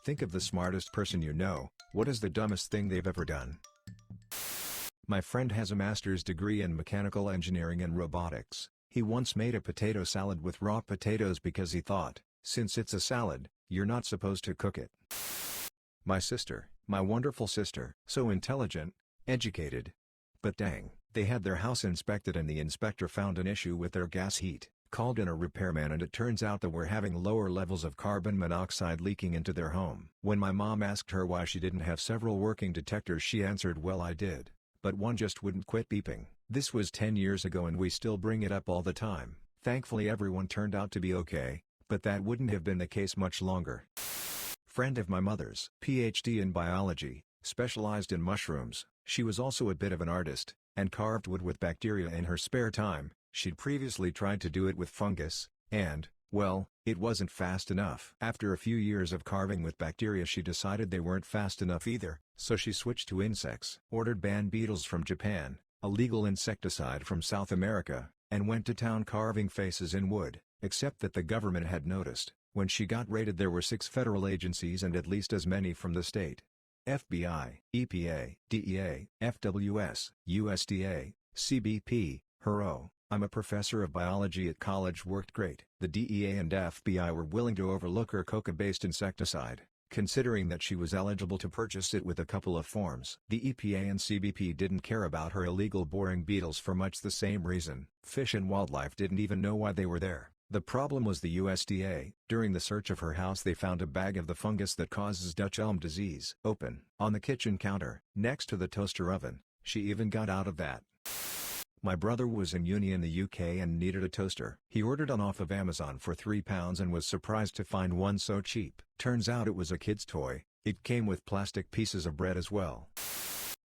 Think of the smartest person you know. What is the dumbest thing they've ever done? My friend has a master's degree in mechanical engineering and robotics. He once made a potato salad with raw potatoes because he thought, since it's a salad, you're not supposed to cook it. My sister, my wonderful sister, so intelligent, educated. But dang, they had their house inspected and the inspector found an issue with their gas heat, called in a repairman, and it turns out they were having lower levels of carbon monoxide leaking into their home. When my mom asked her why she didn't have several working detectors, she answered, well, I did, but one just wouldn't quit beeping. This was 10 years ago and we still bring it up all the time. Thankfully everyone turned out to be okay, but that wouldn't have been the case much longer. Friend of my mother's, PhD in biology, specialized in mushrooms. She was also a bit of an artist, and carved wood with bacteria in her spare time. She'd previously tried to do it with fungus, and, well, it wasn't fast enough. After a few years of carving with bacteria, she decided they weren't fast enough either, so she switched to insects. Ordered band beetles from Japan, a legal insecticide from South America, and went to town carving faces in wood, except that the government had noticed. When she got raided, there were 6 federal agencies and at least as many from the state. FBI, EPA, DEA, FWS, USDA, CBP, HERO. I'm a professor of biology at college, worked great. The DEA and FBI were willing to overlook her coca-based insecticide, considering that she was eligible to purchase it with a couple of forms. The EPA and CBP didn't care about her illegal boring beetles for much the same reason. Fish and Wildlife didn't even know why they were there. The problem was the USDA. During the search of her house, they found a bag of the fungus that causes Dutch elm disease open on the kitchen counter, next to the toaster oven. She even got out of that. My brother was in uni in the UK and needed a toaster. He ordered one off of Amazon for £3 and was surprised to find one so cheap. Turns out it was a kid's toy. It came with plastic pieces of bread as well.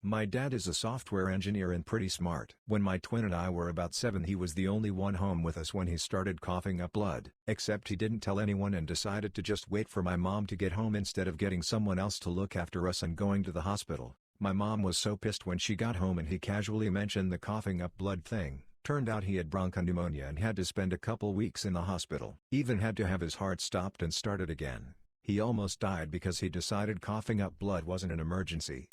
My dad is a software engineer and pretty smart. When my twin and I were about 7, he was the only one home with us when he started coughing up blood. Except he didn't tell anyone and decided to just wait for my mom to get home instead of getting someone else to look after us and going to the hospital. My mom was so pissed when she got home and he casually mentioned the coughing up blood thing. Turned out he had bronchopneumonia and had to spend a couple weeks in the hospital. Even had to have his heart stopped and started again. He almost died because he decided coughing up blood wasn't an emergency.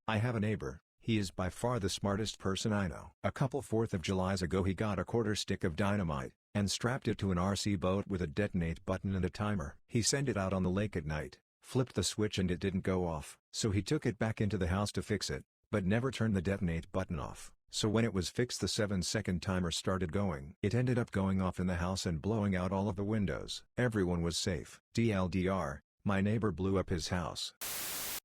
I have a neighbor. He is by far the smartest person I know. A couple 4th of Julys ago he got a quarter stick of dynamite, and strapped it to an RC boat with a detonate button and a timer. He sent it out on the lake at night, flipped the switch and it didn't go off. So he took it back into the house to fix it, but never turned the detonate button off. So when it was fixed, the 7-second timer started going. It ended up going off in the house and blowing out all of the windows. Everyone was safe. DLDR, my neighbor blew up his house.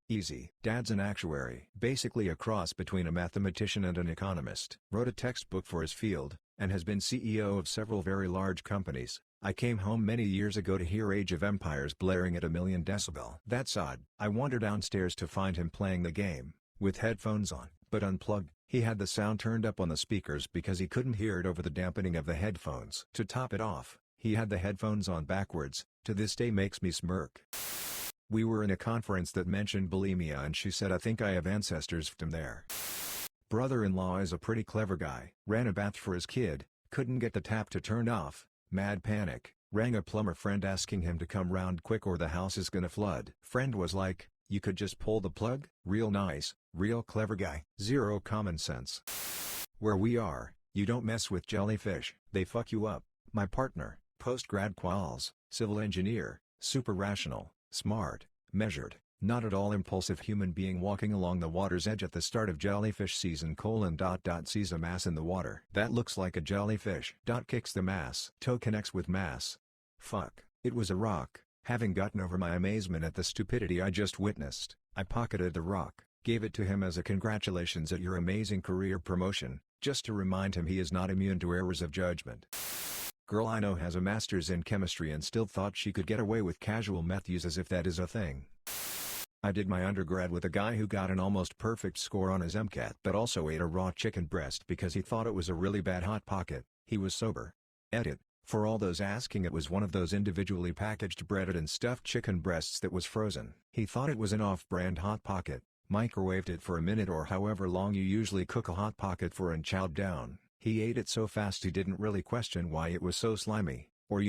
Easy. Dad's an actuary, basically a cross between a mathematician and an economist. Wrote a textbook for his field, and has been CEO of several very large companies. I came home many years ago to hear Age of Empires blaring at 1,000,000 decibel. That's odd. I wander downstairs to find him playing the game, with headphones on, but unplugged. He had the sound turned up on the speakers because he couldn't hear it over the dampening of the headphones. To top it off, he had the headphones on backwards. To this day makes me smirk. We were in a conference that mentioned bulimia and she said, I think I have ancestors from there. Brother-in-law is a pretty clever guy. Ran a bath for his kid, couldn't get the tap to turn off, mad panic, rang a plumber friend asking him to come round quick or the house is gonna flood. Friend was like, you could just pull the plug? Real nice, real clever guy. Zero common sense. Where we are, you don't mess with jellyfish, they fuck you up. My partner, post-grad quals, civil engineer, super rational, smart, measured, not at all impulsive human being walking along the water's edge at the start of jellyfish season : sees a mass in the water. That looks like a jellyfish. Kicks the mass. Toe connects with mass. Fuck, it was a rock. Having gotten over my amazement at the stupidity I just witnessed, I pocketed the rock, gave it to him as a congratulations at your amazing career promotion, just to remind him he is not immune to errors of judgment. Girl I know has a master's in chemistry and still thought she could get away with casual meth use as if that is a thing. I did my undergrad with a guy who got an almost perfect score on his MCAT but also ate a raw chicken breast because he thought it was a really bad Hot Pocket. He was sober. Edit. For all those asking, it was one of those individually packaged breaded and stuffed chicken breasts that was frozen. He thought it was an off-brand Hot Pocket, microwaved it for a minute or however long you usually cook a Hot Pocket for and chowed down. He ate it so fast he didn't really question why it was so slimy, or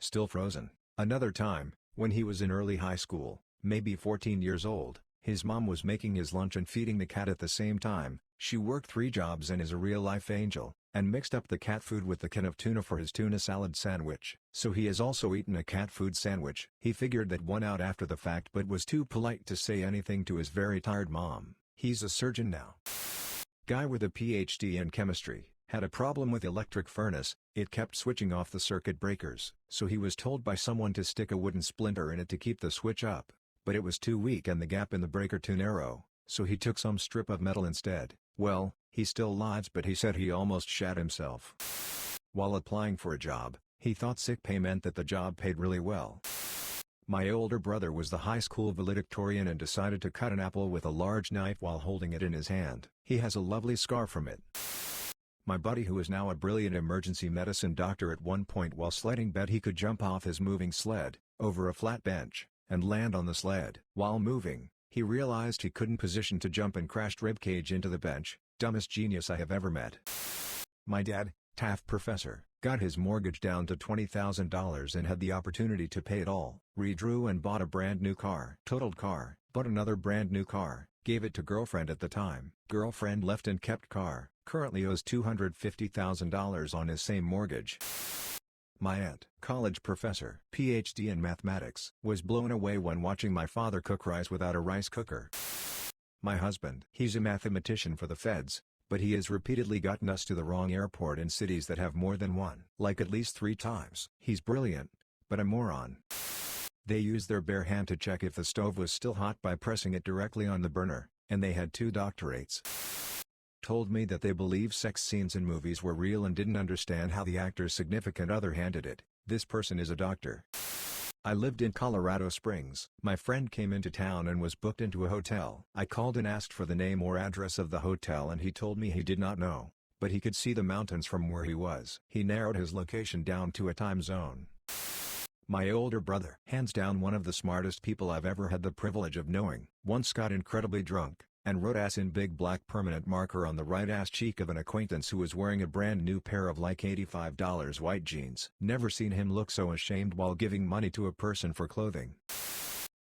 still frozen. Another time, when he was in early high school, maybe 14 years old. His mom was making his lunch and feeding the cat at the same time. She worked 3 jobs and is a real-life angel, and mixed up the cat food with the can of tuna for his tuna salad sandwich. So he has also eaten a cat food sandwich. He figured that one out after the fact but was too polite to say anything to his very tired mom. He's a surgeon now. Guy with a PhD in chemistry had a problem with electric furnace. It kept switching off the circuit breakers. So he was told by someone to stick a wooden splinter in it to keep the switch up. But it was too weak and the gap in the breaker too narrow, so he took some strip of metal instead. Well, he still lives, but he said he almost shat himself. While applying for a job, he thought sick pay meant that the job paid really well. My older brother was the high school valedictorian and decided to cut an apple with a large knife while holding it in his hand. He has a lovely scar from it. My buddy, who is now a brilliant emergency medicine doctor, at one point while sledding bet he could jump off his moving sled, over a flat bench, and land on the sled. While moving, he realized he couldn't position to jump and crashed ribcage into the bench. Dumbest genius I have ever met. My dad, Taft professor, got his mortgage down to $20,000 and had the opportunity to pay it all. Redrew and bought a brand new car. Totaled car, bought another brand new car, gave it to girlfriend at the time. Girlfriend left and kept car, currently owes $250,000 on his same mortgage. My aunt, college professor, PhD in mathematics, was blown away when watching my father cook rice without a rice cooker. My husband, he's a mathematician for the feds, but he has repeatedly gotten us to the wrong airport in cities that have more than one, like at least 3 times. He's brilliant, but a moron. They used their bare hand to check if the stove was still hot by pressing it directly on the burner, and they had 2 doctorates. Told me that they believe sex scenes in movies were real and didn't understand how the actor's significant other handled it. This person is a doctor. I lived in Colorado Springs. My friend came into town and was booked into a hotel. I called and asked for the name or address of the hotel and he told me he did not know, but he could see the mountains from where he was. He narrowed his location down to a time zone. My older brother, hands down one of the smartest people I've ever had the privilege of knowing, once got incredibly drunk and wrote ass in big black permanent marker on the right ass cheek of an acquaintance who was wearing a brand new pair of like $85 white jeans. Never seen him look so ashamed while giving money to a person for clothing.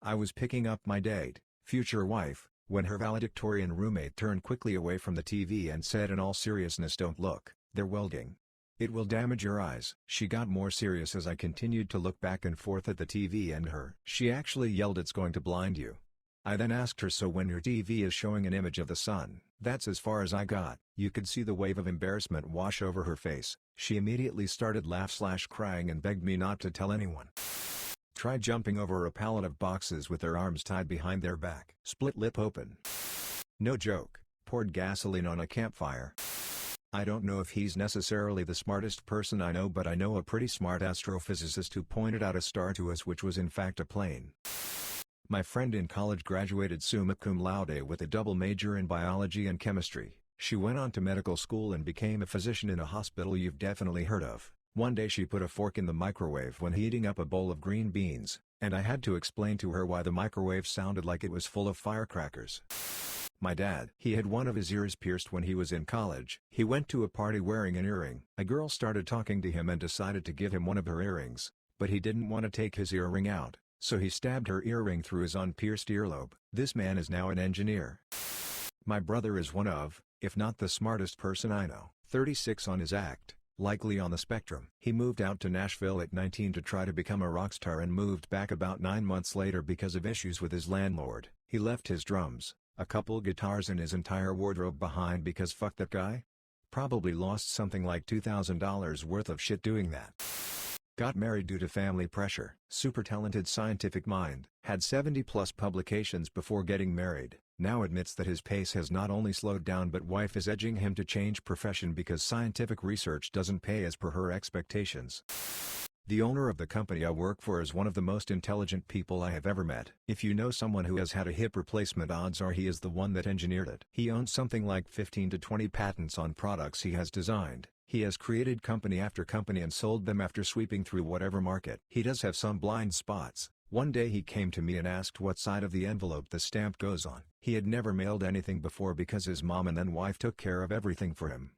I was picking up my date, future wife, when her valedictorian roommate turned quickly away from the TV and said in all seriousness, "Don't look, they're welding. It will damage your eyes." She got more serious as I continued to look back and forth at the TV and her. She actually yelled, "It's going to blind you." I then asked her, "So when your TV is showing an image of the sun?" That's as far as I got. You could see the wave of embarrassment wash over her face. She immediately started laugh/crying and begged me not to tell anyone. Tried jumping over a pallet of boxes with their arms tied behind their back. Split lip open. No joke, poured gasoline on a campfire. I don't know if he's necessarily the smartest person I know, but I know a pretty smart astrophysicist who pointed out a star to us which was in fact a plane. My friend in college graduated summa cum laude with a double major in biology and chemistry. She went on to medical school and became a physician in a hospital you've definitely heard of. One day she put a fork in the microwave when heating up a bowl of green beans, and I had to explain to her why the microwave sounded like it was full of firecrackers. My dad, he had one of his ears pierced when he was in college. He went to a party wearing an earring. A girl started talking to him and decided to give him one of her earrings, but he didn't want to take his earring out. So he stabbed her earring through his unpierced earlobe. This man is now an engineer. My brother is one of, if not the smartest person I know. 36 on his act, likely on the spectrum. He moved out to Nashville at 19 to try to become a rock star and moved back about 9 months later because of issues with his landlord. He left his drums, a couple guitars and his entire wardrobe behind because fuck that guy? Probably lost something like $2,000 worth of shit doing that. Got married due to family pressure. Super talented scientific mind. Had 70+ publications before getting married. Now admits that his pace has not only slowed down but wife is edging him to change profession because scientific research doesn't pay as per her expectations. The owner of the company I work for is one of the most intelligent people I have ever met. If you know someone who has had a hip replacement, odds are he is the one that engineered it. He owns something like 15 to 20 patents on products he has designed. He has created company after company and sold them after sweeping through whatever market. He does have some blind spots. One day he came to me and asked what side of the envelope the stamp goes on. He had never mailed anything before because his mom and then wife took care of everything for him.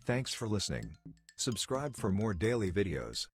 Thanks for listening. Subscribe for more daily videos.